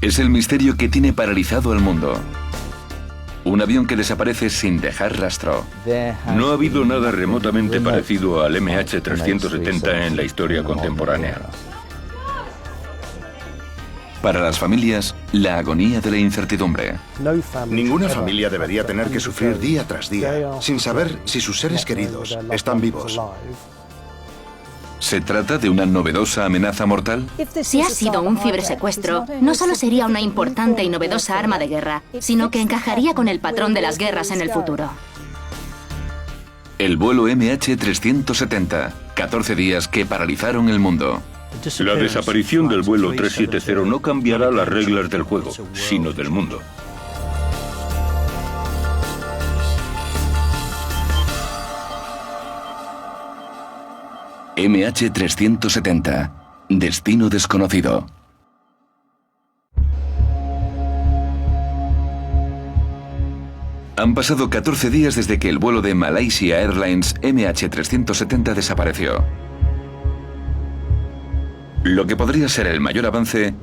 Es el misterio que tiene paralizado al mundo. Un avión que desaparece sin dejar rastro. No ha habido nada remotamente parecido al MH370 en la historia contemporánea. Para las familias, la agonía de la incertidumbre. Ninguna familia debería tener que sufrir día tras día sin saber si sus seres queridos están vivos. ¿Se trata de una novedosa amenaza mortal? Si ha sido un cibersecuestro, no solo sería una importante y novedosa arma de guerra, sino que encajaría con el patrón de las guerras en el futuro. El vuelo MH370, 14 días que paralizaron el mundo. La desaparición del vuelo 370 no cambiará las reglas del juego, sino del mundo. MH370, destino desconocido. Han pasado 14 días desde que el vuelo de Malaysia Airlines MH370 desapareció. Lo que podría ser el mayor avance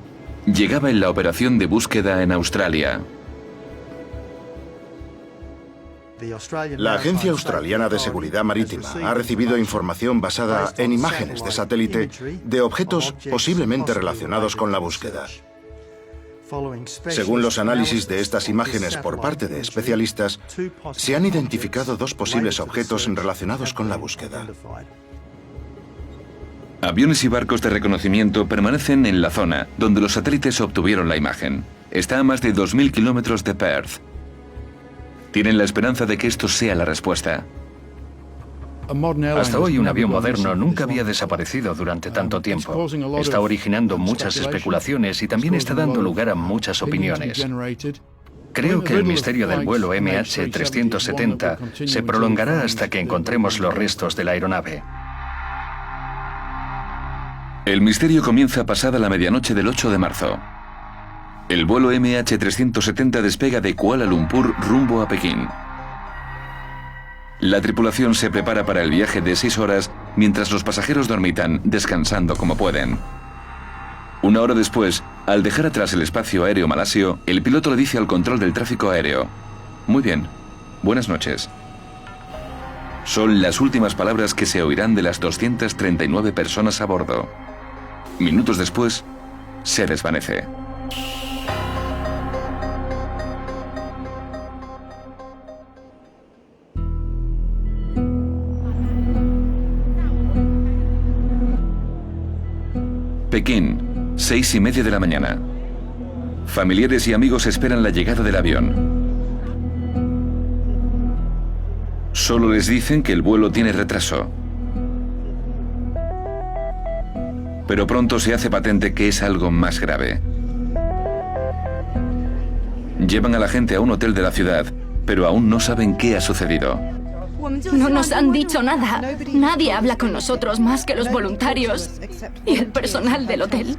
llegaba en la operación de búsqueda en Australia. La Agencia Australiana de Seguridad Marítima ha recibido información basada en imágenes de satélite de objetos posiblemente relacionados con la búsqueda. Según los análisis de estas imágenes por parte de especialistas, se han identificado dos posibles objetos relacionados con la búsqueda. Aviones y barcos de reconocimiento permanecen en la zona donde los satélites obtuvieron la imagen. Está a más de 2.000 kilómetros de Perth. Tienen la esperanza de que esto sea la respuesta. Hasta hoy un avión moderno nunca había desaparecido durante tanto tiempo. Está originando muchas especulaciones y también está dando lugar a muchas opiniones. Creo que el misterio del vuelo MH370 se prolongará hasta que encontremos los restos de la aeronave. El misterio comienza pasada la medianoche del 8 de marzo. El vuelo MH370 despega de Kuala Lumpur rumbo a Pekín. La tripulación se prepara para el viaje de 6 horas mientras los pasajeros dormitan, descansando como pueden. Una hora después, al dejar atrás el espacio aéreo malasio, el piloto le dice al control del tráfico aéreo: «Muy bien, buenas noches». Son las últimas palabras que se oirán de las 239 personas a bordo. Minutos después, se desvanece. Pekín, 6:30 de la mañana. Familiares y amigos esperan la llegada del avión. Solo les dicen que el vuelo tiene retraso. Pero pronto se hace patente que es algo más grave. Llevan a la gente a un hotel de la ciudad, pero aún no saben qué ha sucedido. No nos han dicho nada. Nadie habla con nosotros más que los voluntarios y el personal del hotel.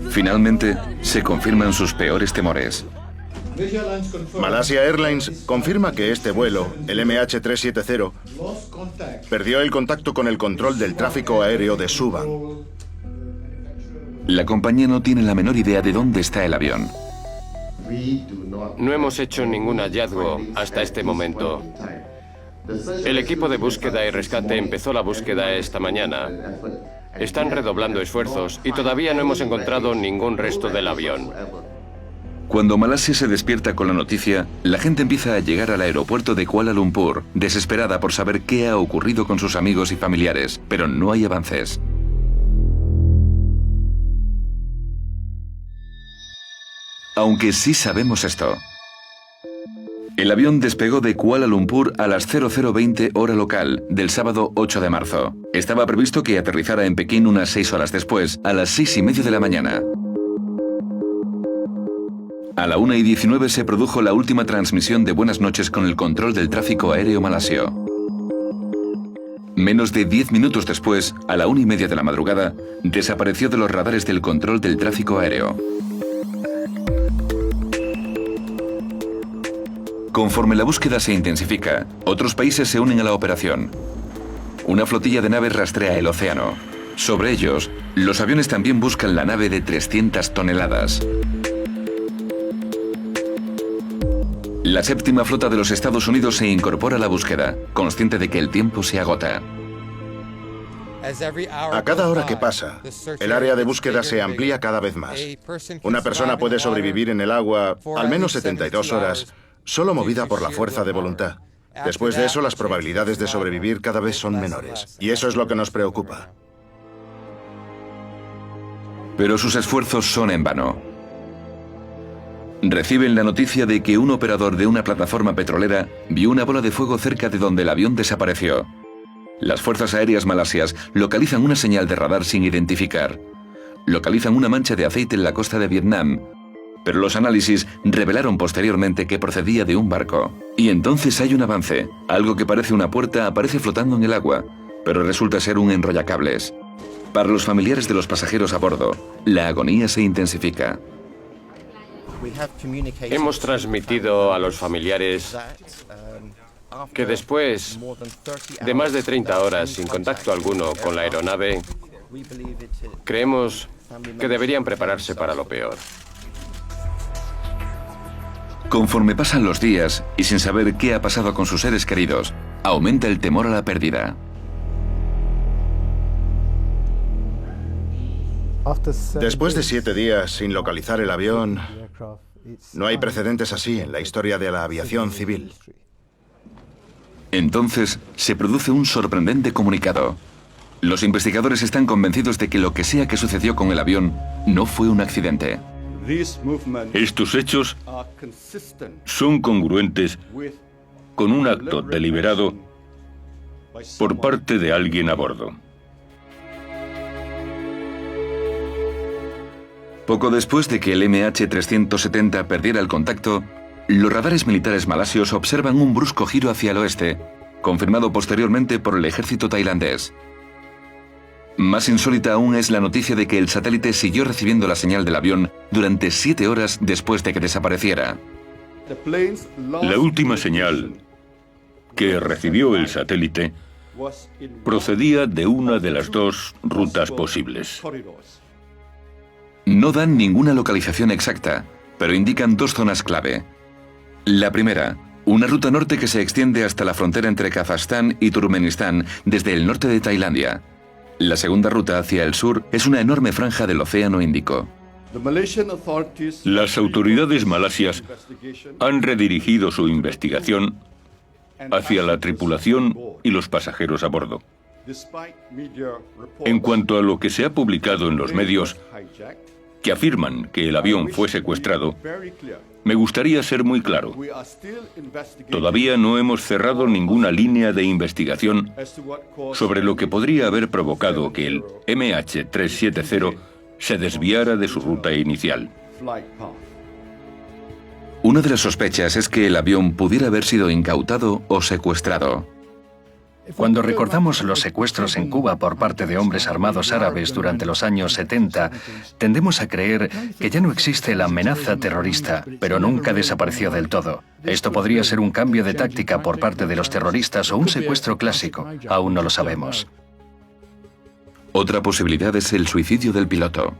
Finalmente, se confirman sus peores temores. Malaysia Airlines confirma que este vuelo, el MH370, perdió el contacto con el control del tráfico aéreo de Subang. La compañía no tiene la menor idea de dónde está el avión. No hemos hecho ningún hallazgo hasta este momento. El equipo de búsqueda y rescate empezó la búsqueda esta mañana. Están redoblando esfuerzos y todavía no hemos encontrado ningún resto del avión. Cuando Malasia se despierta con la noticia, la gente empieza a llegar al aeropuerto de Kuala Lumpur, desesperada por saber qué ha ocurrido con sus amigos y familiares, pero no hay avances. Aunque sí sabemos esto. El avión despegó de Kuala Lumpur a las 00:20 hora local del sábado 8 de marzo. Estaba previsto que aterrizara en Pekín unas 6 horas después, a las 6:30 de la mañana. A la 1:19 se produjo la última transmisión de buenas noches con el control del tráfico aéreo malasio. Menos de 10 minutos después, a la 1:30 de la madrugada, desapareció de los radares del control del tráfico aéreo. Conforme la búsqueda se intensifica, otros países se unen a la operación. Una flotilla de naves rastrea el océano. Sobre ellos, los aviones también buscan la nave de 300 toneladas. La séptima flota de los Estados Unidos se incorpora a la búsqueda, consciente de que el tiempo se agota. A cada hora que pasa, el área de búsqueda se amplía cada vez más. Una persona puede sobrevivir en el agua al menos 72 horas, solo movida por la fuerza de voluntad. Después de eso, las probabilidades de sobrevivir cada vez son menores. Y eso es lo que nos preocupa. Pero sus esfuerzos son en vano. Reciben la noticia de que un operador de una plataforma petrolera vio una bola de fuego cerca de donde el avión desapareció. Las fuerzas aéreas malasias localizan una señal de radar sin identificar. Localizan una mancha de aceite en la costa de Vietnam, pero los análisis revelaron posteriormente que procedía de un barco. Y entonces hay un avance. Algo que parece una puerta aparece flotando en el agua, pero resulta ser un enrollacables. Para los familiares de los pasajeros a bordo, la agonía se intensifica. Hemos transmitido a los familiares que después de más de 30 horas sin contacto alguno con la aeronave, creemos que deberían prepararse para lo peor. Conforme pasan los días y sin saber qué ha pasado con sus seres queridos, aumenta el temor a la pérdida. Después de 7 días sin localizar el avión, no hay precedentes así en la historia de la aviación civil. Entonces, se produce un sorprendente comunicado. Los investigadores están convencidos de que lo que sea que sucedió con el avión no fue un accidente. Estos hechos son congruentes con un acto deliberado por parte de alguien a bordo. Poco después de que el MH370 perdiera el contacto, los radares militares malasios observan un brusco giro hacia el oeste, confirmado posteriormente por el ejército tailandés. Más insólita aún es la noticia de que el satélite siguió recibiendo la señal del avión durante 7 horas después de que desapareciera. La última señal que recibió el satélite procedía de una de las dos rutas posibles. No dan ninguna localización exacta, pero indican 2 zonas clave. La primera, una ruta norte que se extiende hasta la frontera entre Kazajstán y Turkmenistán desde el norte de Tailandia. La segunda ruta hacia el sur es una enorme franja del Océano Índico. Las autoridades malasias han redirigido su investigación hacia la tripulación y los pasajeros a bordo. En cuanto a lo que se ha publicado en los medios, que afirman que el avión fue secuestrado, me gustaría ser muy claro. Todavía no hemos cerrado ninguna línea de investigación sobre lo que podría haber provocado que el MH370 se desviara de su ruta inicial. Una de las sospechas es que el avión pudiera haber sido incautado o secuestrado. Cuando recordamos los secuestros en Cuba por parte de hombres armados árabes durante los años 70, tendemos a creer que ya no existe la amenaza terrorista, pero nunca desapareció del todo. Esto podría ser un cambio de táctica por parte de los terroristas o un secuestro clásico. Aún no lo sabemos. Otra posibilidad es el suicidio del piloto.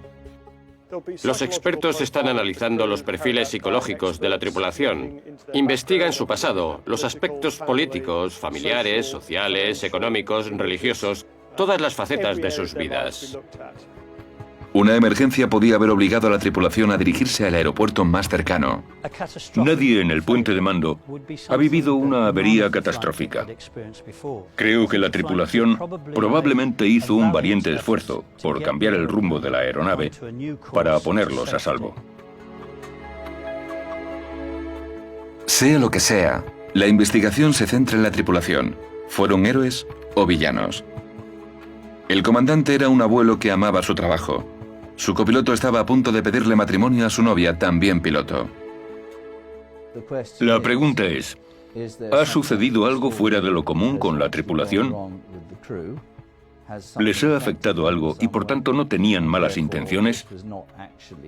Los expertos están analizando los perfiles psicológicos de la tripulación. Investigan su pasado, los aspectos políticos, familiares, sociales, económicos, religiosos, todas las facetas de sus vidas. Una emergencia podía haber obligado a la tripulación a dirigirse al aeropuerto más cercano. Nadie en el puente de mando ha vivido una avería catastrófica. Creo que la tripulación probablemente hizo un valiente esfuerzo por cambiar el rumbo de la aeronave para ponerlos a salvo. Sea lo que sea, la investigación se centra en la tripulación. ¿Fueron héroes o villanos? El comandante era un abuelo que amaba su trabajo. Su copiloto estaba a punto de pedirle matrimonio a su novia, también piloto. La pregunta es, ¿ha sucedido algo fuera de lo común con la tripulación? ¿Les ha afectado algo y por tanto no tenían malas intenciones?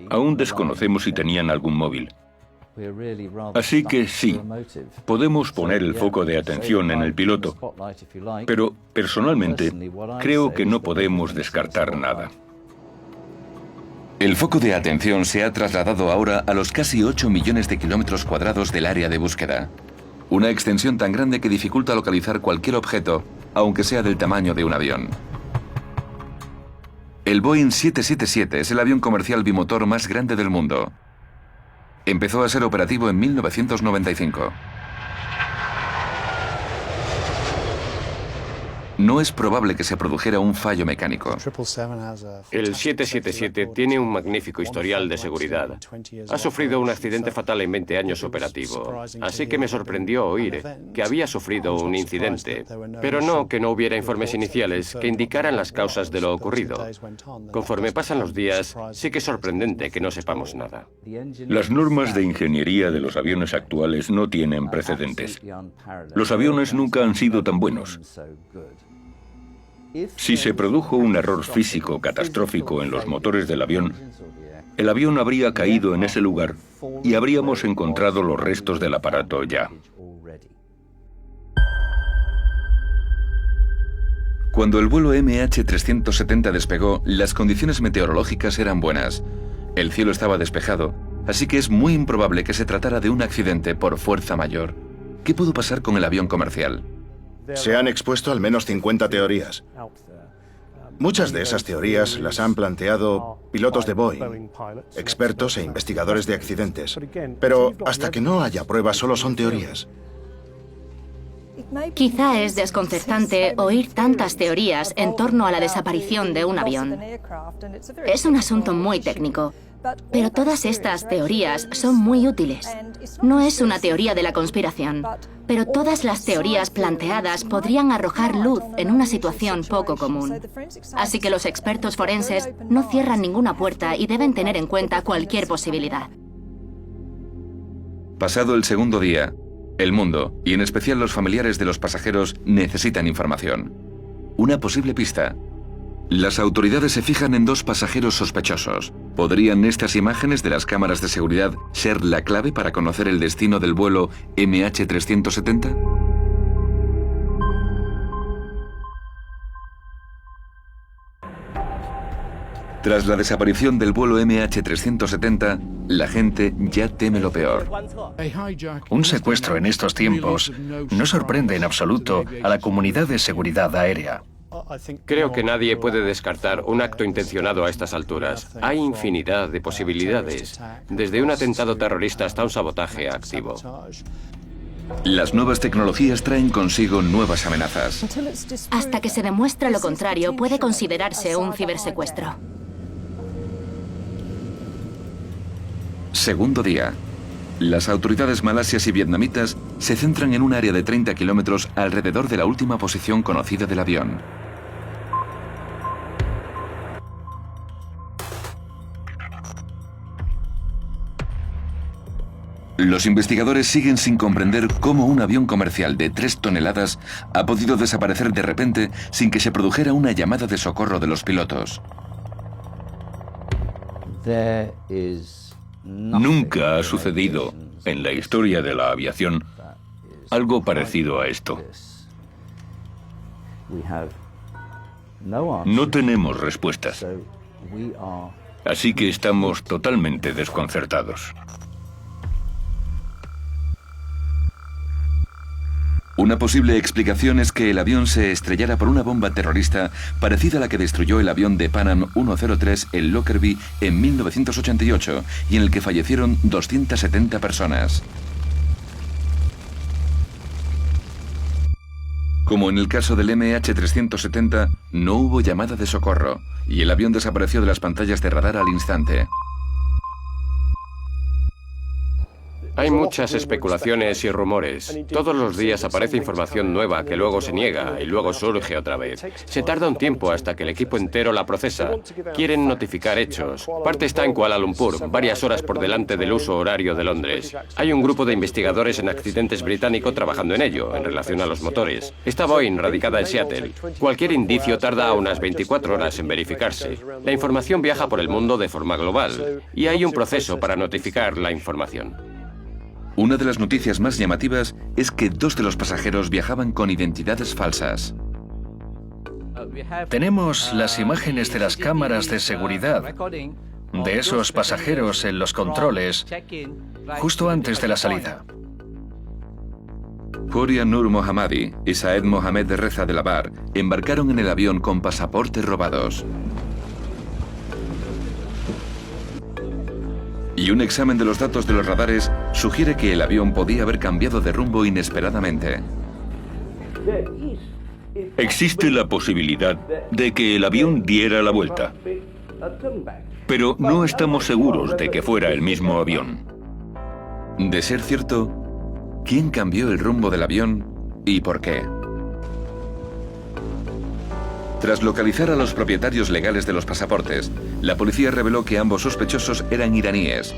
Aún desconocemos si tenían algún móvil. Así que sí, podemos poner el foco de atención en el piloto, pero personalmente creo que no podemos descartar nada. El foco de atención se ha trasladado ahora a los casi 8 millones de kilómetros cuadrados del área de búsqueda. Una extensión tan grande que dificulta localizar cualquier objeto, aunque sea del tamaño de un avión. El Boeing 777 es el avión comercial bimotor más grande del mundo. Empezó a ser operativo en 1995. No es probable que se produjera un fallo mecánico. El 777 tiene un magnífico historial de seguridad. Ha sufrido un accidente fatal en 20 años operativo, así que me sorprendió oír que había sufrido un incidente, pero no que no hubiera informes iniciales que indicaran las causas de lo ocurrido. Conforme pasan los días, sí que es sorprendente que no sepamos nada. Las normas de ingeniería de los aviones actuales no tienen precedentes. Los aviones nunca han sido tan buenos. Si se produjo un error físico catastrófico en los motores del avión, el avión habría caído en ese lugar y habríamos encontrado los restos del aparato ya. Cuando el vuelo MH370 despegó, las condiciones meteorológicas eran buenas. El cielo estaba despejado, así que es muy improbable que se tratara de un accidente por fuerza mayor. ¿Qué pudo pasar con el avión comercial? Se han expuesto al menos 50 teorías. Muchas de esas teorías las han planteado pilotos de Boeing, expertos e investigadores de accidentes. Pero hasta que no haya pruebas, solo son teorías. Quizá es desconcertante oír tantas teorías en torno a la desaparición de un avión. Es un asunto muy técnico, pero todas estas teorías son muy útiles. No es una teoría de la conspiración, pero todas las teorías planteadas podrían arrojar luz en una situación poco común. Así que los expertos forenses no cierran ninguna puerta y deben tener en cuenta cualquier posibilidad. Pasado el segundo día, el mundo, y en especial los familiares de los pasajeros, necesitan información. Una posible pista. Las autoridades se fijan en 2 pasajeros sospechosos. ¿Podrían estas imágenes de las cámaras de seguridad ser la clave para conocer el destino del vuelo MH370? Tras la desaparición del vuelo MH370, la gente ya teme lo peor. Un secuestro en estos tiempos no sorprende en absoluto a la comunidad de seguridad aérea. Creo que nadie puede descartar un acto intencionado a estas alturas. Hay infinidad de posibilidades, desde un atentado terrorista hasta un sabotaje activo. Las nuevas tecnologías traen consigo nuevas amenazas. Hasta que se demuestre lo contrario, puede considerarse un cibersecuestro. Segundo día. Las autoridades malasias y vietnamitas se centran en un área de 30 kilómetros alrededor de la última posición conocida del avión. Los investigadores siguen sin comprender cómo un avión comercial de 3 toneladas ha podido desaparecer de repente sin que se produjera una llamada de socorro de los pilotos. Nunca ha sucedido en la historia de la aviación algo parecido a esto. No tenemos respuestas, así que estamos totalmente desconcertados. Una posible explicación es que el avión se estrellara por una bomba terrorista parecida a la que destruyó el avión de Pan Am 103, el Lockerbie, en 1988, y en el que fallecieron 270 personas. Como en el caso del MH370, no hubo llamada de socorro, y el avión desapareció de las pantallas de radar al instante. Hay muchas especulaciones y rumores. Todos los días aparece información nueva que luego se niega y luego surge otra vez. Se tarda un tiempo hasta que el equipo entero la procesa. Quieren notificar hechos. Parte está en Kuala Lumpur, varias horas por delante del uso horario de Londres. Hay un grupo de investigadores en accidentes británico trabajando en ello, en relación a los motores. Está Boeing, radicada en Seattle. Cualquier indicio tarda unas 24 horas en verificarse. La información viaja por el mundo de forma global y hay un proceso para notificar la información. Una de las noticias más llamativas es que 2 de los pasajeros viajaban con identidades falsas. Tenemos las imágenes de las cámaras de seguridad de esos pasajeros en los controles justo antes de la salida. Huria Nur Mohammadi y Saed Mohamed Reza de Labar embarcaron en el avión con pasaportes robados. Y un examen de los datos de los radares sugiere que el avión podía haber cambiado de rumbo inesperadamente. Existe la posibilidad de que el avión diera la vuelta, pero no estamos seguros de que fuera el mismo avión. De ser cierto, ¿quién cambió el rumbo del avión y por qué? Tras localizar a los propietarios legales de los pasaportes, la policía reveló que ambos sospechosos eran iraníes.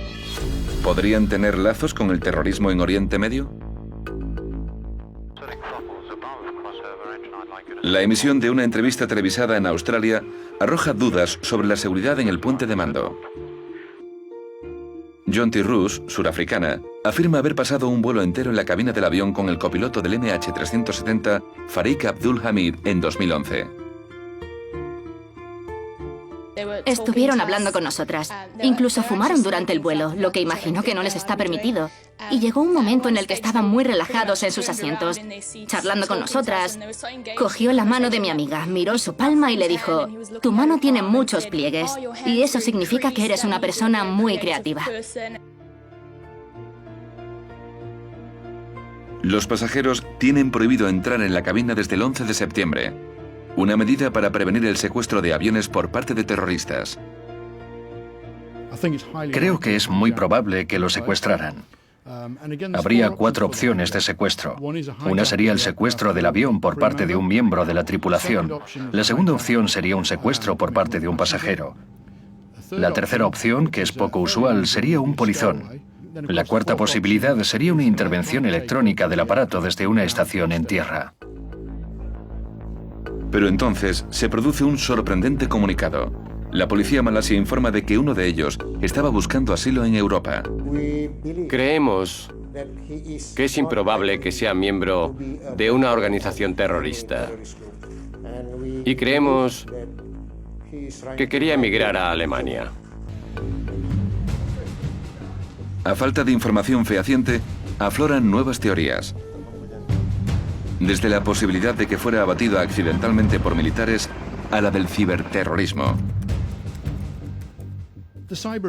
¿Podrían tener lazos con el terrorismo en Oriente Medio? La emisión de una entrevista televisada en Australia arroja dudas sobre la seguridad en el puente de mando. Jonty Roos, surafricana, afirma haber pasado un vuelo entero en la cabina del avión con el copiloto del MH370, Farik Abdul Hamid, en 2011. Estuvieron hablando con nosotras. Incluso fumaron durante el vuelo, lo que imagino que no les está permitido. Y llegó un momento en el que estaban muy relajados en sus asientos, charlando con nosotras. Cogió la mano de mi amiga, miró su palma y le dijo: tu mano tiene muchos pliegues, y eso significa que eres una persona muy creativa. Los pasajeros tienen prohibido entrar en la cabina desde el 11 de septiembre. Una medida para prevenir el secuestro de aviones por parte de terroristas. Creo que es muy probable que lo secuestraran. Habría 4 opciones de secuestro. Una sería el secuestro del avión por parte de un miembro de la tripulación. La segunda opción sería un secuestro por parte de un pasajero. La tercera opción, que es poco usual, sería un polizón. La cuarta posibilidad sería una intervención electrónica del aparato desde una estación en tierra. Pero entonces se produce un sorprendente comunicado. La policía malasia informa de que uno de ellos estaba buscando asilo en Europa. Creemos que es improbable que sea miembro de una organización terrorista. Y creemos que quería emigrar a Alemania. A falta de información fehaciente, afloran nuevas teorías. Desde la posibilidad de que fuera abatido accidentalmente por militares a la del ciberterrorismo.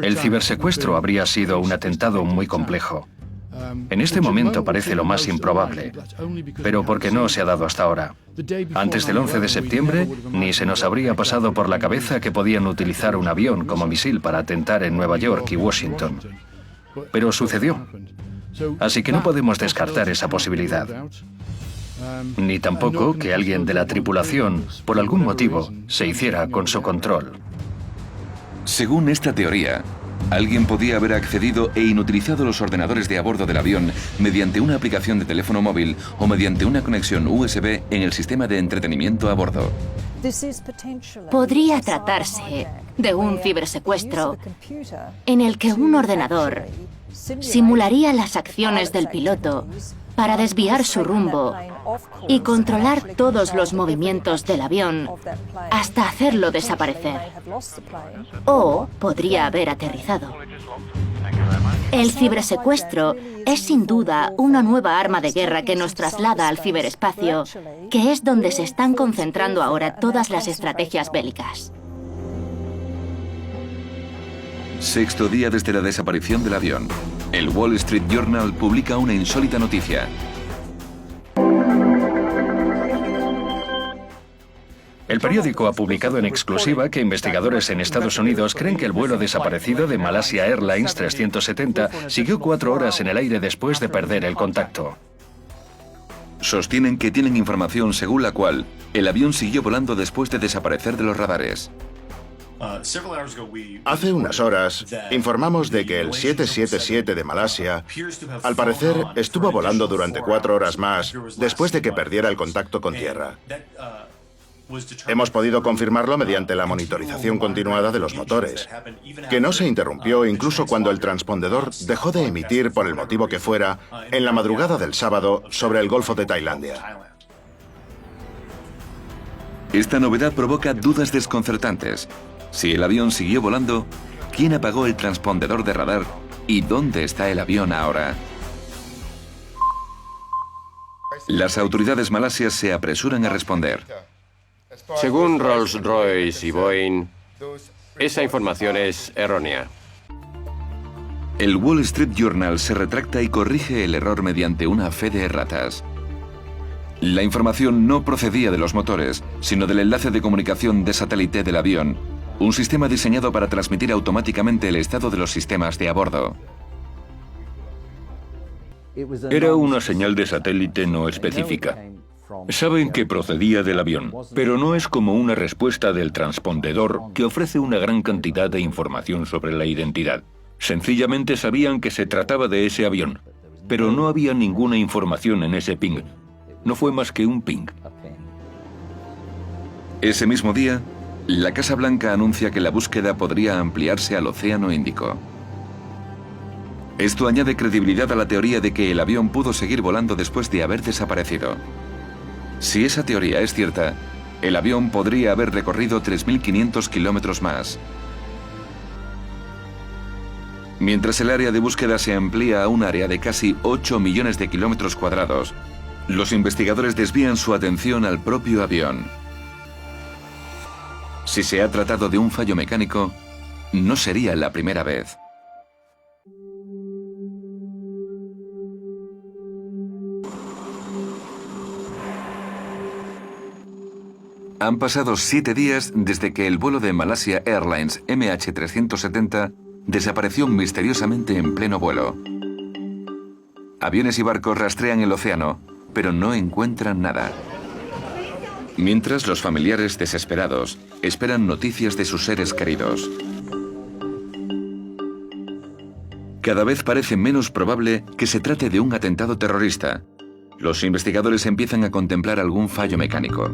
El cibersecuestro habría sido un atentado muy complejo. En este momento parece lo más improbable, pero porque no se ha dado hasta ahora. Antes del 11 de septiembre, ni se nos habría pasado por la cabeza que podían utilizar un avión como misil para atentar en Nueva York y Washington. Pero sucedió. Así que no podemos descartar esa posibilidad. Ni tampoco que alguien de la tripulación, por algún motivo, se hiciera con su control. Según esta teoría, alguien podía haber accedido e inutilizado los ordenadores de a bordo del avión mediante una aplicación de teléfono móvil o mediante una conexión USB en el sistema de entretenimiento a bordo. Podría tratarse de un cibersecuestro en el que un ordenador simularía las acciones del piloto para desviar su rumbo y controlar todos los movimientos del avión hasta hacerlo desaparecer. O podría haber aterrizado. El cibersecuestro es sin duda una nueva arma de guerra que nos traslada al ciberespacio, que es donde se están concentrando ahora todas las estrategias bélicas. Sexto día desde la desaparición del avión. El Wall Street Journal publica una insólita noticia. El periódico ha publicado en exclusiva que investigadores en Estados Unidos creen que el vuelo desaparecido de Malaysia Airlines 370 siguió 4 horas en el aire después de perder el contacto. Sostienen que tienen información según la cual el avión siguió volando después de desaparecer de los radares. Hace unas horas informamos de que el 777 de Malasia, al parecer, estuvo volando durante 4 horas más después de que perdiera el contacto con tierra. Hemos podido confirmarlo mediante la monitorización continuada de los motores, que no se interrumpió incluso cuando el transpondedor dejó de emitir por el motivo que fuera en la madrugada del sábado sobre el Golfo de Tailandia. Esta novedad provoca dudas desconcertantes. Si el avión siguió volando, ¿quién apagó el transpondedor de radar y dónde está el avión ahora? Las autoridades malasias se apresuran a responder. Según Rolls-Royce y Boeing, esa información es errónea. El Wall Street Journal se retracta y corrige el error mediante una fe de erratas. La información no procedía de los motores, sino del enlace de comunicación de satélite del avión, un sistema diseñado para transmitir automáticamente el estado de los sistemas de a bordo. Era una señal de satélite no específica. Saben que procedía del avión, pero no es como una respuesta del transpondedor que ofrece una gran cantidad de información sobre la identidad. Sencillamente sabían que se trataba de ese avión, pero no había ninguna información en ese ping. No fue más que un ping. Ese mismo día, la Casa Blanca anuncia que la búsqueda podría ampliarse al Océano Índico. Esto añade credibilidad a la teoría de que el avión pudo seguir volando después de haber desaparecido. Si esa teoría es cierta, el avión podría haber recorrido 3.500 kilómetros más. Mientras el área de búsqueda se amplía a un área de casi 8 millones de kilómetros cuadrados, los investigadores desvían su atención al propio avión. Si se ha tratado de un fallo mecánico, no sería la primera vez. Han pasado 7 días desde que el vuelo de Malaysia Airlines MH370 desapareció misteriosamente en pleno vuelo. Aviones y barcos rastrean el océano, pero no encuentran nada. Mientras, los familiares desesperados esperan noticias de sus seres queridos. Cada vez parece menos probable que se trate de un atentado terrorista. Los investigadores empiezan a contemplar algún fallo mecánico.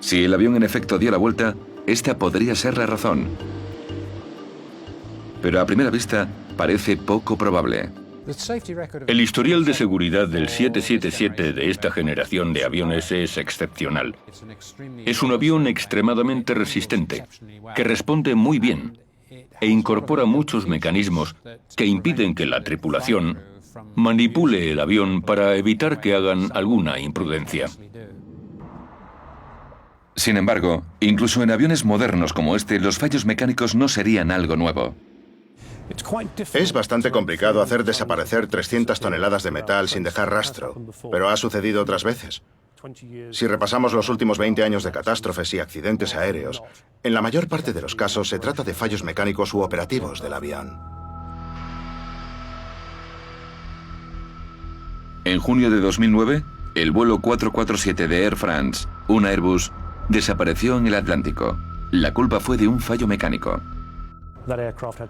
Si el avión en efecto dio la vuelta, esta podría ser la razón. Pero a primera vista parece poco probable. El historial de seguridad del 777 de esta generación de aviones es excepcional. Es un avión extremadamente resistente, que responde muy bien e incorpora muchos mecanismos que impiden que la tripulación manipule el avión para evitar que hagan alguna imprudencia. Sin embargo, incluso en aviones modernos como este, los fallos mecánicos no serían algo nuevo. Es bastante complicado hacer desaparecer 300 toneladas de metal sin dejar rastro, pero ha sucedido otras veces. Si repasamos los últimos 20 años de catástrofes y accidentes aéreos, en la mayor parte de los casos se trata de fallos mecánicos u operativos del avión. En junio de 2009, el vuelo 447 de Air France, un Airbus, desapareció en el Atlántico. La culpa fue de un fallo mecánico.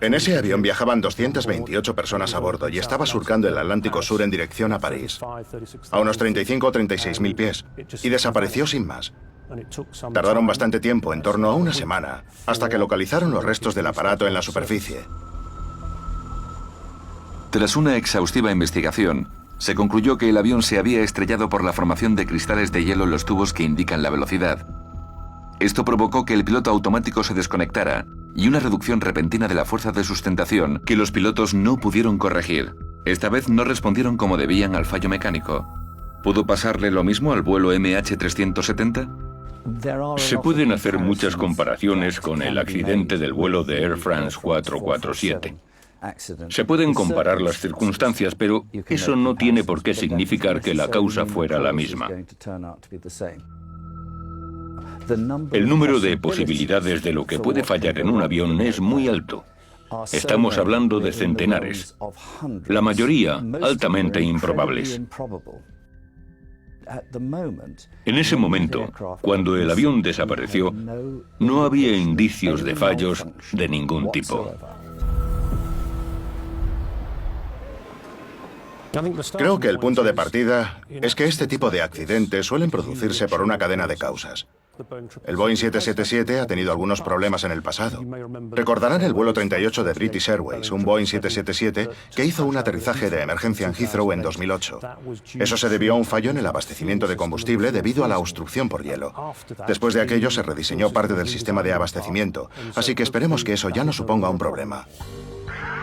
En ese avión viajaban 228 personas a bordo y estaba surcando el Atlántico Sur en dirección a París, a unos 35 o 36 mil pies, y desapareció sin más. Tardaron bastante tiempo, en torno a una semana, hasta que localizaron los restos del aparato en la superficie. Tras una exhaustiva investigación, se concluyó que el avión se había estrellado por la formación de cristales de hielo en los tubos que indican la velocidad. Esto provocó que el piloto automático se desconectara y una reducción repentina de la fuerza de sustentación que los pilotos no pudieron corregir. Esta vez no respondieron como debían al fallo mecánico. ¿Pudo pasarle lo mismo al vuelo MH370? Se pueden hacer muchas comparaciones con el accidente del vuelo de Air France 447. Se pueden comparar las circunstancias, pero eso no tiene por qué significar que la causa fuera la misma. El número de posibilidades de lo que puede fallar en un avión es muy alto. Estamos hablando de centenares, la mayoría altamente improbables. En ese momento, cuando el avión desapareció, no había indicios de fallos de ningún tipo. Creo que el punto de partida es que este tipo de accidentes suelen producirse por una cadena de causas. El Boeing 777 ha tenido algunos problemas en el pasado. Recordarán el vuelo 38 de British Airways, un Boeing 777 que hizo un aterrizaje de emergencia en Heathrow en 2008. Eso se debió a un fallo en el abastecimiento de combustible debido a la obstrucción por hielo. Después de aquello se rediseñó parte del sistema de abastecimiento, así que esperemos que eso ya no suponga un problema.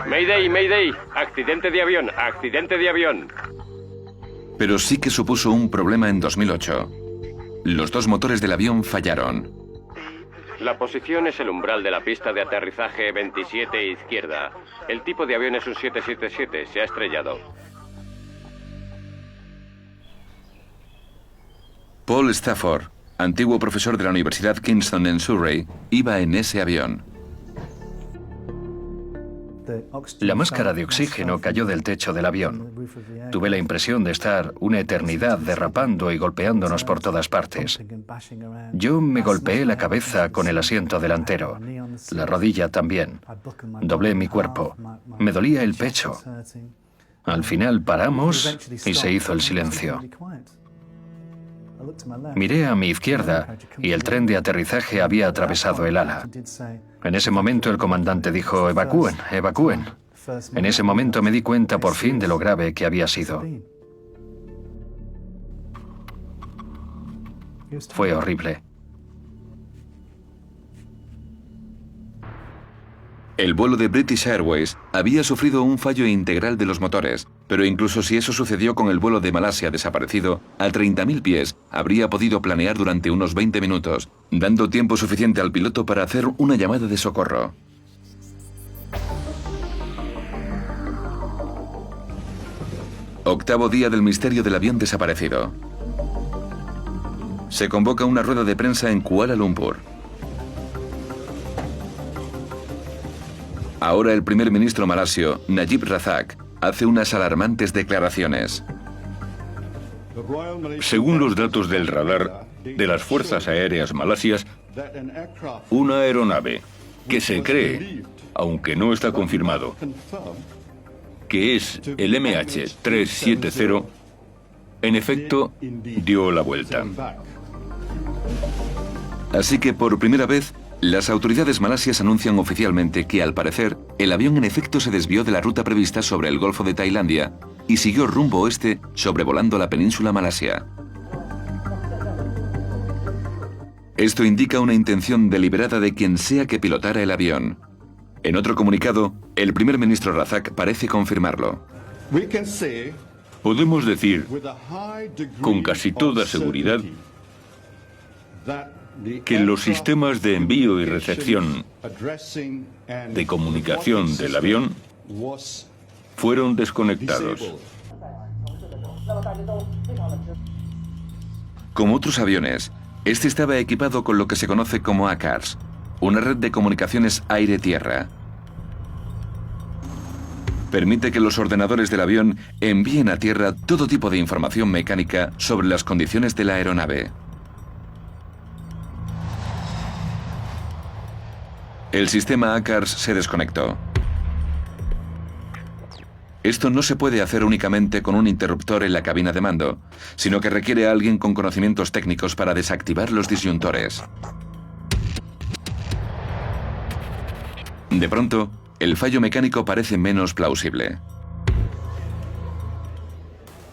Mayday, Mayday, accidente de avión, accidente de avión. Pero sí que supuso un problema en 2008. Los dos motores del avión fallaron. La posición es el umbral de la pista de aterrizaje 27 izquierda. El tipo de avión es un 777, se ha estrellado. Paul Stafford, antiguo profesor de la Universidad Kingston en Surrey, iba en ese avión. La máscara de oxígeno cayó del techo del avión. Tuve la impresión de estar una eternidad derrapando y golpeándonos por todas partes. Yo me golpeé la cabeza con el asiento delantero, la rodilla también. Doblé mi cuerpo. Me dolía el pecho. Al final paramos y se hizo el silencio. Miré a mi izquierda y el tren de aterrizaje había atravesado el ala. En ese momento el comandante dijo: "Evacúen, evacúen". En ese momento me di cuenta por fin de lo grave que había sido. Fue horrible. El vuelo de British Airways había sufrido un fallo integral de los motores, pero incluso si eso sucedió con el vuelo de Malasia desaparecido, a 30.000 pies habría podido planear durante unos 20 minutos, dando tiempo suficiente al piloto para hacer una llamada de socorro. Octavo día del misterio del avión desaparecido. Se convoca una rueda de prensa en Kuala Lumpur. Ahora el primer ministro malasio, Najib Razak, hace unas alarmantes declaraciones. Según los datos del radar de las Fuerzas Aéreas Malasias, una aeronave que se cree, aunque no está confirmado, que es el MH370, en efecto, dio la vuelta. Así que por primera vez, las autoridades malasias anuncian oficialmente que, al parecer, el avión en efecto se desvió de la ruta prevista sobre el Golfo de Tailandia y siguió rumbo oeste sobrevolando la península malasia. Esto indica una intención deliberada de quien sea que pilotara el avión. En otro comunicado, el primer ministro Razak parece confirmarlo. Podemos decir con casi toda seguridad que los sistemas de envío y recepción de comunicación del avión fueron desconectados. Como otros aviones, este estaba equipado con lo que se conoce como ACARS, una red de comunicaciones aire-tierra. Permite que los ordenadores del avión envíen a tierra todo tipo de información mecánica sobre las condiciones de la aeronave. El sistema ACARS se desconectó. Esto no se puede hacer únicamente con un interruptor en la cabina de mando, sino que requiere a alguien con conocimientos técnicos para desactivar los disyuntores. De pronto, el fallo mecánico parece menos plausible.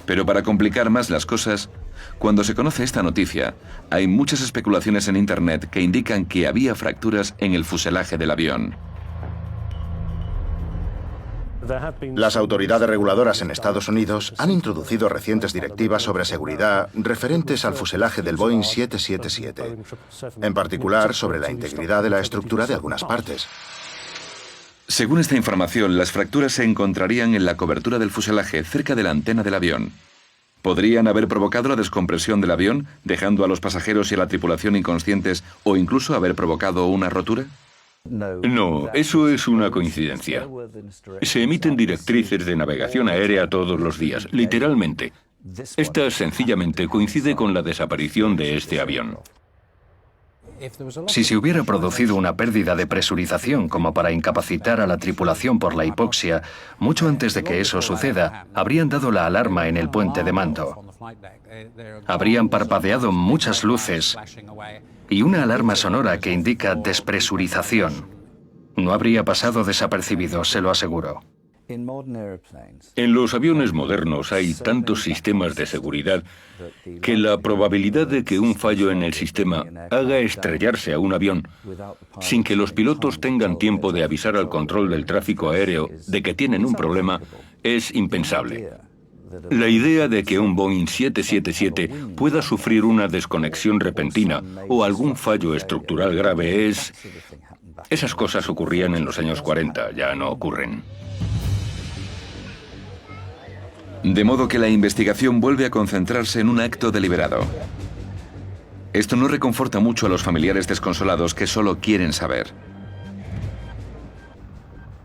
Pero para complicar más las cosas, cuando se conoce esta noticia, hay muchas especulaciones en Internet que indican que había fracturas en el fuselaje del avión. Las autoridades reguladoras en Estados Unidos han introducido recientes directivas sobre seguridad referentes al fuselaje del Boeing 777, en particular sobre la integridad de la estructura de algunas partes. Según esta información, las fracturas se encontrarían en la cobertura del fuselaje cerca de la antena del avión. ¿Podrían haber provocado la descompresión del avión, dejando a los pasajeros y a la tripulación inconscientes, o incluso haber provocado una rotura? No, eso es una coincidencia. Se emiten directrices de navegación aérea todos los días, literalmente. Esta sencillamente coincide con la desaparición de este avión. Si se hubiera producido una pérdida de presurización como para incapacitar a la tripulación por la hipoxia, mucho antes de que eso suceda, habrían dado la alarma en el puente de mando. Habrían parpadeado muchas luces y una alarma sonora que indica despresurización. No habría pasado desapercibido, se lo aseguro. En los aviones modernos hay tantos sistemas de seguridad que la probabilidad de que un fallo en el sistema haga estrellarse a un avión sin que los pilotos tengan tiempo de avisar al control del tráfico aéreo de que tienen un problema es impensable. La idea de que un Boeing 777 pueda sufrir una desconexión repentina o algún fallo estructural grave es... Esas cosas ocurrían en los años 40, ya no ocurren. De modo que la investigación vuelve a concentrarse en un acto deliberado. Esto no reconforta mucho a los familiares desconsolados que solo quieren saber.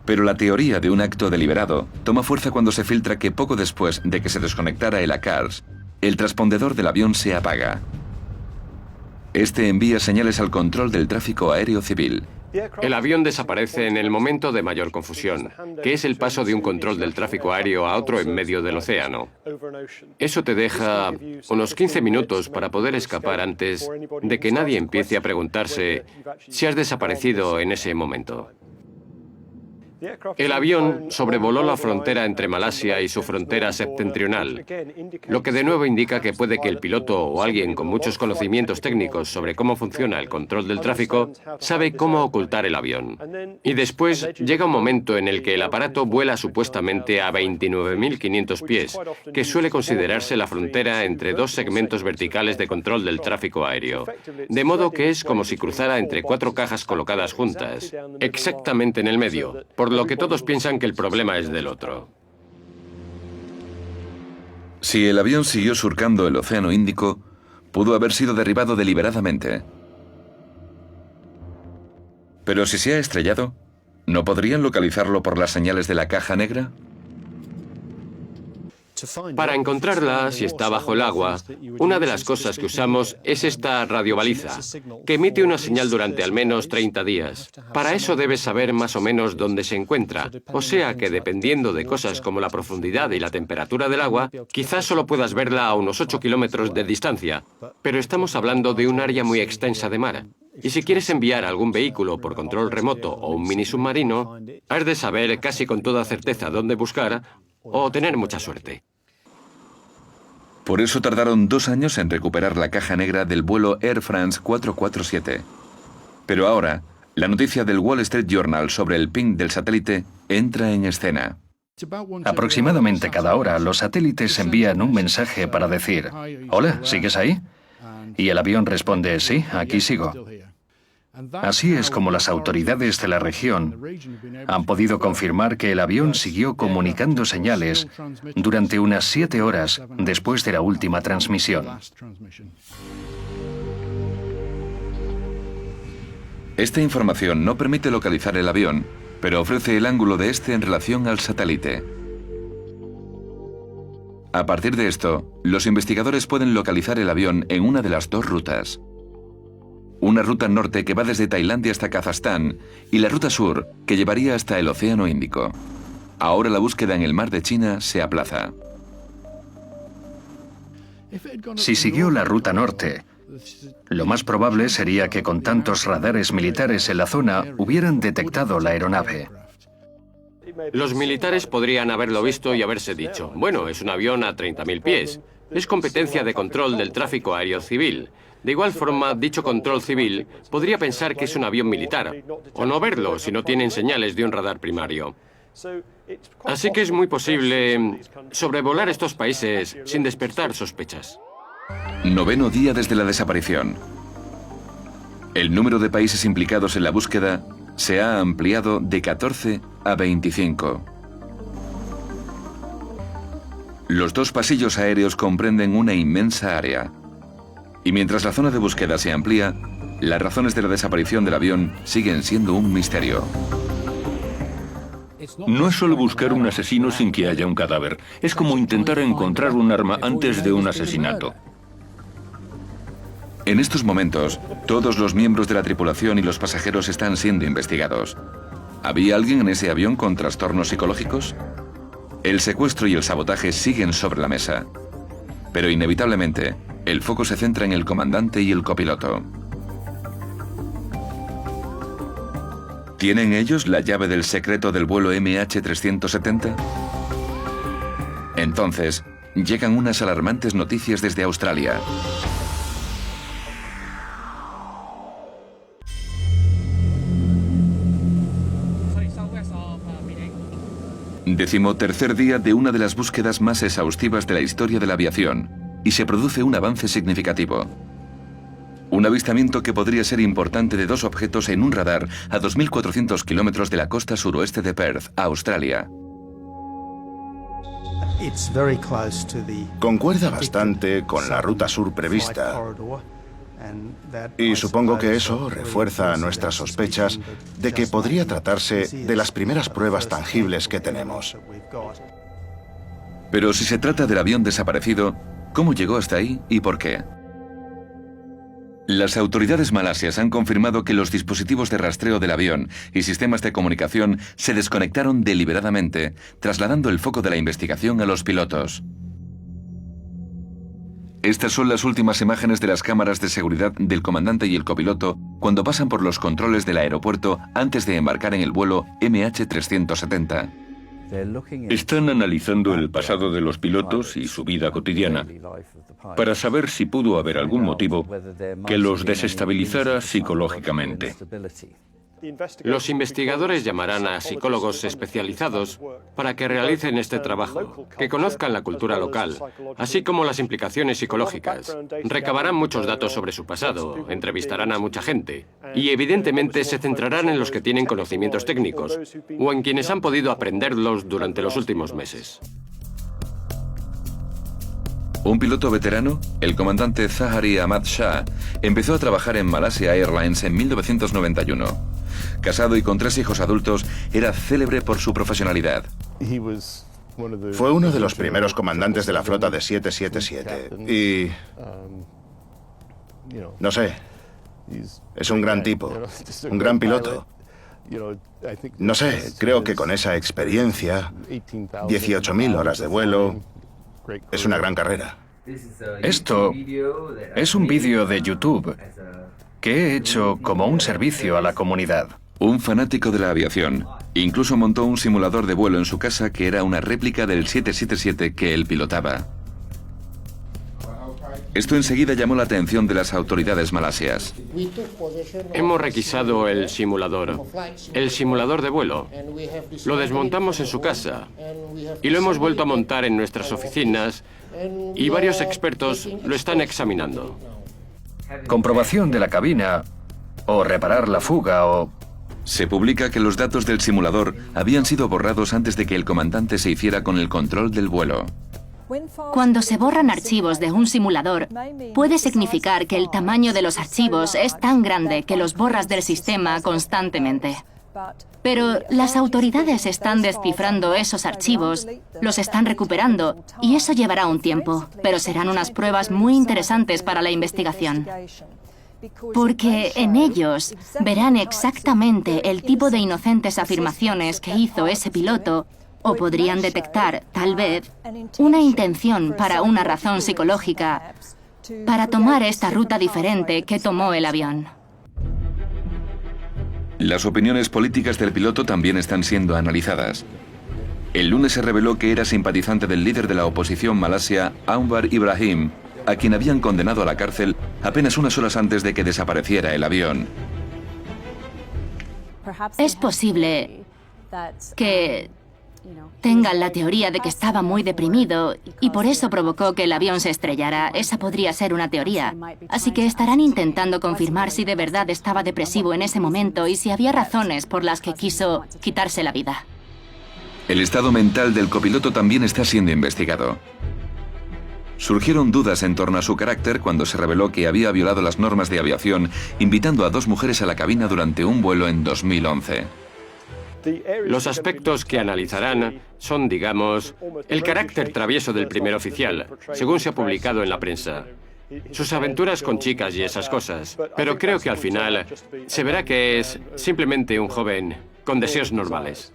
Pero la teoría de un acto deliberado toma fuerza cuando se filtra que poco después de que se desconectara el ACARS, el transpondedor del avión se apaga. Este envía señales al control del tráfico aéreo civil. El avión desaparece en el momento de mayor confusión, que es el paso de un control del tráfico aéreo a otro en medio del océano. Eso te deja unos 15 minutos para poder escapar antes de que nadie empiece a preguntarse si has desaparecido en ese momento. El avión sobrevoló la frontera entre Malasia y su frontera septentrional, lo que de nuevo indica que puede que el piloto o alguien con muchos conocimientos técnicos sobre cómo funciona el control del tráfico sabe cómo ocultar el avión. Y después llega un momento en el que el aparato vuela supuestamente a 29.500 pies, que suele considerarse la frontera entre dos segmentos verticales de control del tráfico aéreo. De modo que es como si cruzara entre cuatro cajas colocadas juntas, exactamente en el medio, por lo que todos piensan que el problema es del otro. Si el avión siguió surcando el Océano Índico, pudo haber sido derribado deliberadamente. Pero si se ha estrellado, ¿no podrían localizarlo por las señales de la caja negra? Para encontrarla, si está bajo el agua, una de las cosas que usamos es esta radiobaliza, que emite una señal durante al menos 30 días. Para eso debes saber más o menos dónde se encuentra, o sea que dependiendo de cosas como la profundidad y la temperatura del agua, quizás solo puedas verla a unos 8 kilómetros de distancia, pero estamos hablando de un área muy extensa de mar. Y si quieres enviar algún vehículo por control remoto o un mini submarino, has de saber casi con toda certeza dónde buscar o tener mucha suerte. Por eso tardaron 2 años en recuperar la caja negra del vuelo Air France 447. Pero ahora, la noticia del Wall Street Journal sobre el ping del satélite entra en escena. Aproximadamente cada hora, los satélites envían un mensaje para decir: «Hola, ¿sigues ahí?». Y el avión responde: «Sí, aquí sigo». Así es como las autoridades de la región han podido confirmar que el avión siguió comunicando señales durante unas 7 horas después de la última transmisión. Esta información no permite localizar el avión, pero ofrece el ángulo de este en relación al satélite. A partir de esto, los investigadores pueden localizar el avión en una de las dos rutas. Una ruta norte que va desde Tailandia hasta Kazajstán y la ruta sur que llevaría hasta el Océano Índico. Ahora la búsqueda en el mar de China se aplaza. Si siguió la ruta norte, lo más probable sería que con tantos radares militares en la zona hubieran detectado la aeronave. Los militares podrían haberlo visto y haberse dicho: bueno, es un avión a 30.000 pies. Es competencia de control del tráfico aéreo civil. De igual forma, dicho control civil podría pensar que es un avión militar, o no verlo si no tienen señales de un radar primario. Así que es muy posible sobrevolar estos países sin despertar sospechas. 9º día desde la desaparición. El número de países implicados en la búsqueda se ha ampliado de 14 a 25. Los 2 pasillos aéreos comprenden una inmensa área. Y mientras la zona de búsqueda se amplía, las razones de la desaparición del avión siguen siendo un misterio. No es solo buscar un asesino sin que haya un cadáver. Es como intentar encontrar un arma antes de un asesinato. En estos momentos, todos los miembros de la tripulación y los pasajeros están siendo investigados. ¿Había alguien en ese avión con trastornos psicológicos? El secuestro y el sabotaje siguen sobre la mesa. Pero inevitablemente, el foco se centra en el comandante y el copiloto. ¿Tienen ellos la llave del secreto del vuelo MH370? Entonces, llegan unas alarmantes noticias desde Australia. Decimotercer día de una de las búsquedas más exhaustivas de la historia de la aviación, y se produce un avance significativo. Un avistamiento que podría ser importante de dos objetos en un radar a 2.400 kilómetros de la costa suroeste de Perth, Australia. Concuerda bastante con la ruta sur prevista. Y supongo que eso refuerza nuestras sospechas de que podría tratarse de las primeras pruebas tangibles que tenemos. Pero si se trata del avión desaparecido, ¿cómo llegó hasta ahí y por qué? Las autoridades malasias han confirmado que los dispositivos de rastreo del avión y sistemas de comunicación se desconectaron deliberadamente, trasladando el foco de la investigación a los pilotos. Estas son las últimas imágenes de las cámaras de seguridad del comandante y el copiloto cuando pasan por los controles del aeropuerto antes de embarcar en el vuelo MH370. Están analizando el pasado de los pilotos y su vida cotidiana para saber si pudo haber algún motivo que los desestabilizara psicológicamente. Los investigadores llamarán a psicólogos especializados para que realicen este trabajo, que conozcan la cultura local, así como las implicaciones psicológicas. Recabarán muchos datos sobre su pasado, entrevistarán a mucha gente y evidentemente se centrarán en los que tienen conocimientos técnicos o en quienes han podido aprenderlos durante los últimos meses. Un piloto veterano, el comandante Zahari Ahmad Shah, empezó a trabajar en Malaysia Airlines en 1991. Casado y con 3 hijos adultos, era célebre por su profesionalidad. Fue uno de los primeros comandantes de la flota de 777 y... no sé, es un gran tipo, un gran piloto. No sé, creo que con esa experiencia, 18.000 horas de vuelo, es una gran carrera. Esto es un vídeo de YouTube que he hecho como un servicio a la comunidad. Un fanático de la aviación, incluso montó un simulador de vuelo en su casa que era una réplica del 777 que él pilotaba. Esto enseguida llamó la atención de las autoridades malasias. Hemos requisado el simulador de vuelo. Lo desmontamos en su casa y lo hemos vuelto a montar en nuestras oficinas y varios expertos lo están examinando. Comprobación de la cabina, o reparar la fuga, o... Se publica que los datos del simulador habían sido borrados antes de que el comandante se hiciera con el control del vuelo. Cuando se borran archivos de un simulador, puede significar que el tamaño de los archivos es tan grande que los borras del sistema constantemente. Pero las autoridades están descifrando esos archivos, los están recuperando, y eso llevará un tiempo, pero serán unas pruebas muy interesantes para la investigación. Porque en ellos verán exactamente el tipo de inocentes afirmaciones que hizo ese piloto, o podrían detectar, tal vez, una intención para una razón psicológica, para tomar esta ruta diferente que tomó el avión. Las opiniones políticas del piloto también están siendo analizadas. El lunes se reveló que era simpatizante del líder de la oposición malasia, Anwar Ibrahim, a quien habían condenado a la cárcel apenas unas horas antes de que desapareciera el avión. Es posible que tengan la teoría de que estaba muy deprimido y por eso provocó que el avión se estrellara. Esa podría ser una teoría. Así que estarán intentando confirmar si de verdad estaba depresivo en ese momento y si había razones por las que quiso quitarse la vida. El estado mental del copiloto también está siendo investigado. Surgieron dudas en torno a su carácter cuando se reveló que había violado las normas de aviación, invitando a 2 mujeres a la cabina durante un vuelo en 2011. Los aspectos que analizarán son, digamos, el carácter travieso del primer oficial, según se ha publicado en la prensa. sus aventuras con chicas y esas cosas. Pero creo que al final se verá que es simplemente un joven con deseos normales.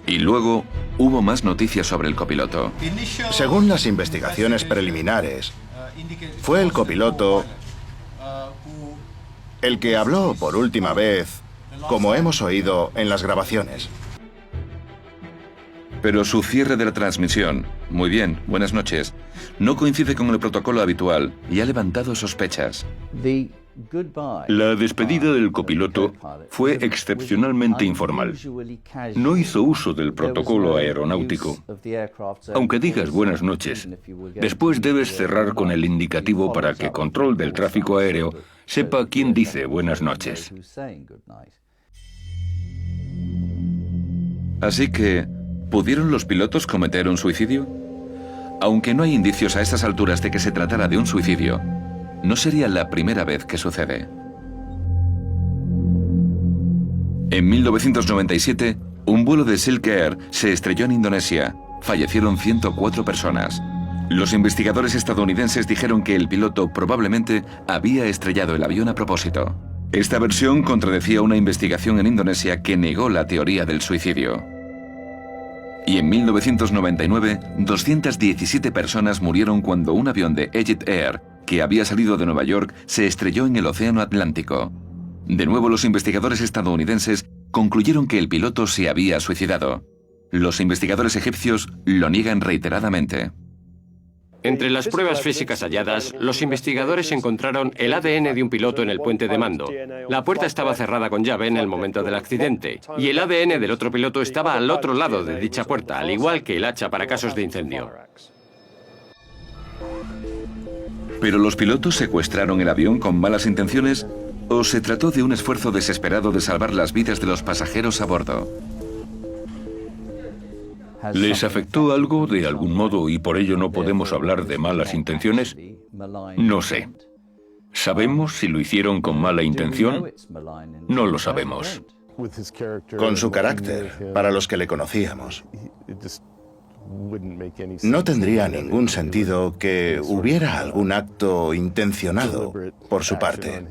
Y luego hubo más noticias sobre el copiloto. Según las investigaciones preliminares, fue el copiloto el que habló por última vez, como hemos oído en las grabaciones. Pero su cierre de la transmisión, muy bien, buenas noches, no coincide con el protocolo habitual y ha levantado sospechas. La despedida del copiloto fue excepcionalmente informal. No hizo uso del protocolo aeronáutico. Aunque digas buenas noches, después debes cerrar con el indicativo para que control del tráfico aéreo sepa quién dice buenas noches. Así que, ¿pudieron los pilotos cometer un suicidio? Aunque no hay indicios a estas alturas de que se tratara de un suicidio, no sería la primera vez que sucede. En 1997, un vuelo de Silk Air se estrelló en Indonesia. Fallecieron 104 personas. Los investigadores estadounidenses dijeron que el piloto probablemente había estrellado el avión a propósito. Esta versión contradecía una investigación en Indonesia que negó la teoría del suicidio. Y en 1999, 217 personas murieron cuando un avión de Egypt Air, que había salido de Nueva York, se estrelló en el Océano Atlántico. De nuevo, los investigadores estadounidenses concluyeron que el piloto se había suicidado. Los investigadores egipcios lo niegan reiteradamente. Entre las pruebas físicas halladas, los investigadores encontraron el ADN de un piloto en el puente de mando. La puerta estaba cerrada con llave en el momento del accidente, y el ADN del otro piloto estaba al otro lado de dicha puerta, al igual que el hacha para casos de incendio. ¿Pero los pilotos secuestraron el avión con malas intenciones o se trató de un esfuerzo desesperado de salvar las vidas de los pasajeros a bordo? ¿Les afectó algo de algún modo y por ello no podemos hablar de malas intenciones? No sé. ¿Sabemos si lo hicieron con mala intención? No lo sabemos. Con su carácter, para los que le conocíamos, no tendría ningún sentido que hubiera algún acto intencionado por su parte.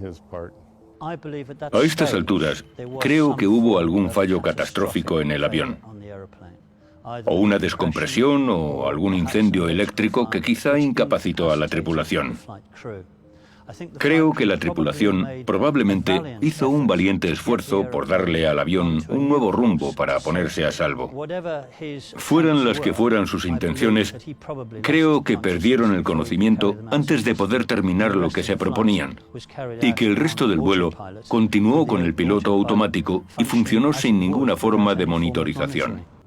A estas alturas, creo que hubo algún fallo catastrófico en el avión. O una descompresión o algún incendio eléctrico que quizá incapacitó a la tripulación. Creo que la tripulación probablemente hizo un valiente esfuerzo por darle al avión un nuevo rumbo para ponerse a salvo. Fueran las que fueran sus intenciones, creo que perdieron el conocimiento antes de poder terminar lo que se proponían, y que el resto del vuelo continuó con el piloto automático y funcionó sin ninguna forma de monitorización.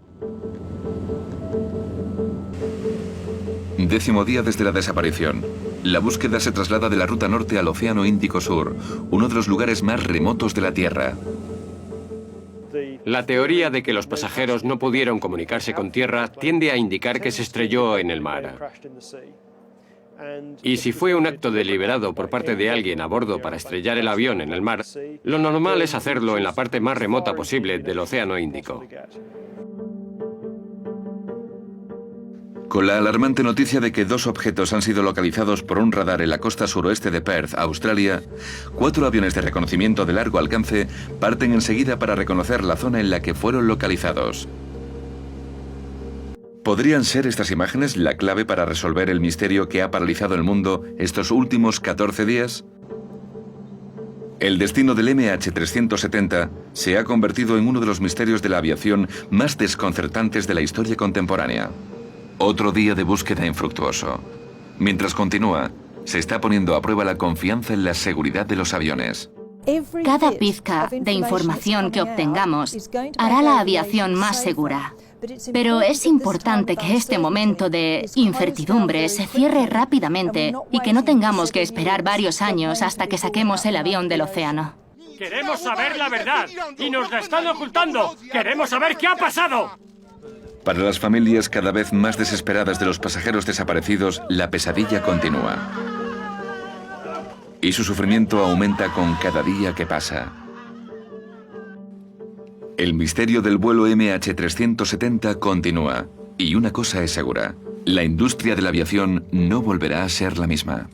10º día desde la desaparición. La búsqueda se traslada de la ruta norte al Océano Índico Sur, uno de los lugares más remotos de la Tierra. La teoría de que los pasajeros no pudieron comunicarse con tierra tiende a indicar que se estrelló en el mar. Y si fue un acto deliberado por parte de alguien a bordo para estrellar el avión en el mar, lo normal es hacerlo en la parte más remota posible del Océano Índico. Con la alarmante noticia de que 2 objetos han sido localizados por un radar en la costa suroeste de Perth, Australia, 4 aviones de reconocimiento de largo alcance parten enseguida para reconocer la zona en la que fueron localizados. ¿Podrían ser estas imágenes la clave para resolver el misterio que ha paralizado el mundo estos últimos 14 días? El destino del MH370 se ha convertido en uno de los misterios de la aviación más desconcertantes de la historia contemporánea. Otro día de búsqueda infructuoso. Mientras continúa, se está poniendo a prueba la confianza en la seguridad de los aviones. Cada pizca de información que obtengamos hará la aviación más segura. Pero es importante que este momento de incertidumbre se cierre rápidamente y que no tengamos que esperar varios años hasta que saquemos el avión del océano. Queremos saber la verdad y nos la están ocultando. Queremos saber qué ha pasado. Para las familias cada vez más desesperadas de los pasajeros desaparecidos, la pesadilla continúa. Y su sufrimiento aumenta con cada día que pasa. El misterio del vuelo MH370 continúa. Y una cosa es segura, La industria de la aviación no volverá a ser la misma.